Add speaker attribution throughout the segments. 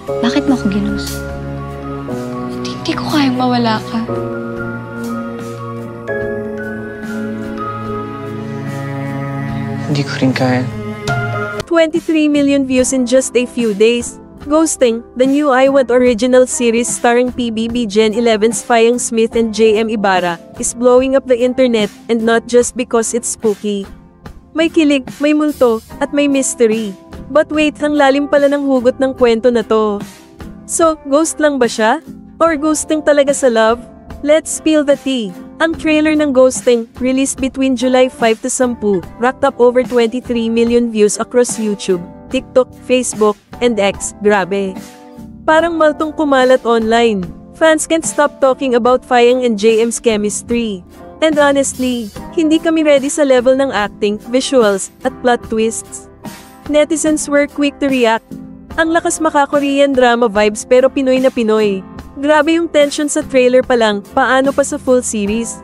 Speaker 1: Bakit mo ako ginus? Hindi ko kayang mawala ka.
Speaker 2: Hindi ko rin kaya.
Speaker 3: 23 million views in just a few days. Ghosting, the new I Want original series starring PBB Gen 11's Fayang Smith and JM Ibarra, is blowing up the internet, and not just because it's spooky. May kilig, may multo, at may mystery. But wait, ang lalim pala ng hugot ng kwento na to. So, ghost lang ba siya? Or ghosting talaga sa love? Let's spill the tea. Ang trailer ng Ghosting, released between July 5 to 10, racked up over 23 million views across YouTube, TikTok, Facebook, and X. Grabe. Parang maltong kumalat online. Fans can't stop talking about Fayang and JM's chemistry. And honestly, hindi kami ready sa level ng acting, visuals, at plot twists. Netizens were quick to react. Ang lakas maka-Korean drama vibes pero Pinoy na Pinoy. Grabe yung tension sa trailer pa lang, paano pa sa full series?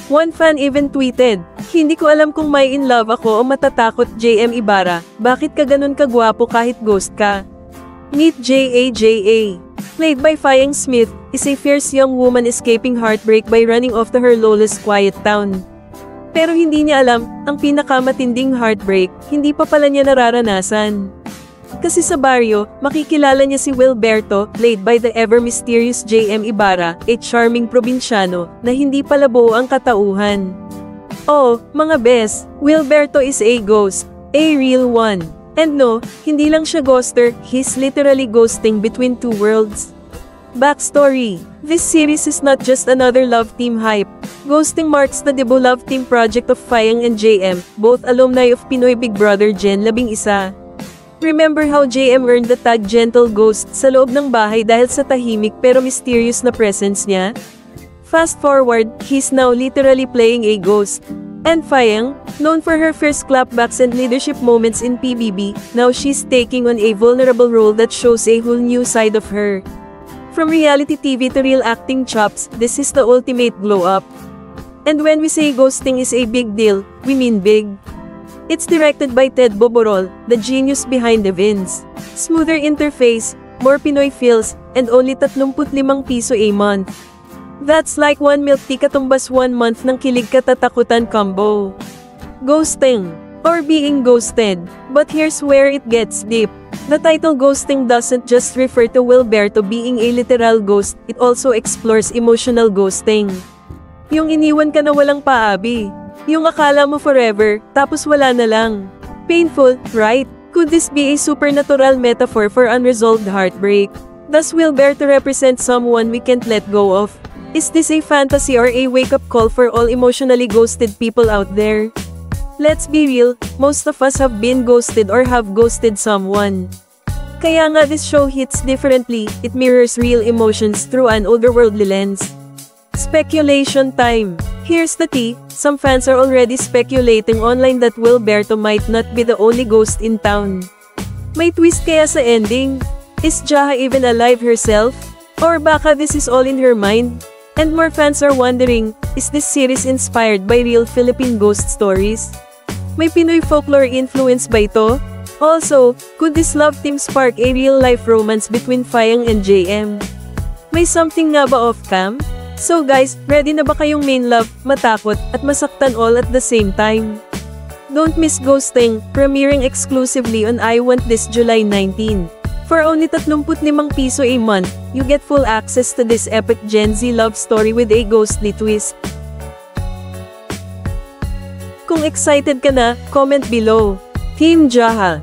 Speaker 3: One fan even tweeted, "Hindi ko alam kung may in love ako o matatakot JM Ibarra, bakit ka ganun kagwapo kahit ghost ka?" Meet JAJA. Played by Fayang Smith, is a fierce young woman escaping heartbreak by running off to her lawless quiet town. Pero hindi niya alam, ang pinakamatinding heartbreak, hindi pa pala niya nararanasan. Kasi sa baryo, makikilala niya si Wilberto, played by the ever-mysterious JM Ibarra, a charming probinsyano, na hindi pala buo ang katauhan. Oh, mga bes, Wilberto is a ghost, a real one. And no, hindi lang siya ghoster, he's literally ghosting between two worlds. Backstory: this series is not just another love team hype. Ghosting marks the debut love team project of Fayang and JM, both alumni of Pinoy Big Brother Gen 11. Remember how JM earned the tag Gentle Ghost sa loob ng bahay dahil sa tahimik pero mysterious na presence niya? Fast forward, he's now literally playing a ghost. And Fayang, known for her first clapbacks and leadership moments in PBB, now she's taking on a vulnerable role that shows a whole new side of her. From reality TV to real acting chops, this is the ultimate glow-up. And when we say ghosting is a big deal, we mean big. It's directed by Ted Boborol, the genius behind the Vins. Smoother interface, more Pinoy feels, and only 35 piso a month. That's like 1 milk tea katumbas 1 month ng kilig katatakutan combo. Ghosting, or being ghosted. But here's where it gets deep. The title Ghosting doesn't just refer to Wilberto being a literal ghost, it also explores emotional ghosting. Yung iniwan ka na walang paabi. Yung akala mo forever, tapos wala na lang. Painful, right? Could this be a supernatural metaphor for unresolved heartbreak? Does Wilberto represent someone we can't let go of? Is this a fantasy or a wake-up call for all emotionally ghosted people out there? Let's be real, most of us have been ghosted or have ghosted someone. Kaya nga this show hits differently, it mirrors real emotions through an otherworldly lens. Speculation time. Here's the tea, some fans are already speculating online that Wilberto might not be the only ghost in town. May twist kaya sa ending? Is Jaha even alive herself? Or baka this is all in her mind? And more fans are wondering, is this series inspired by real Philippine ghost stories? May Pinoy folklore influence ba ito? Also, could this love team spark a real-life romance between Fayang and JM? May something nga ba off-cam? So guys, ready na ba kayong main love, matakot, at masaktan all at the same time? Don't miss Ghosting, premiering exclusively on I Want this July 19. For only 35 piso a month, you get full access to this epic Gen Z love story with a ghostly twist. Kung excited ka na, comment below. Team Jaha.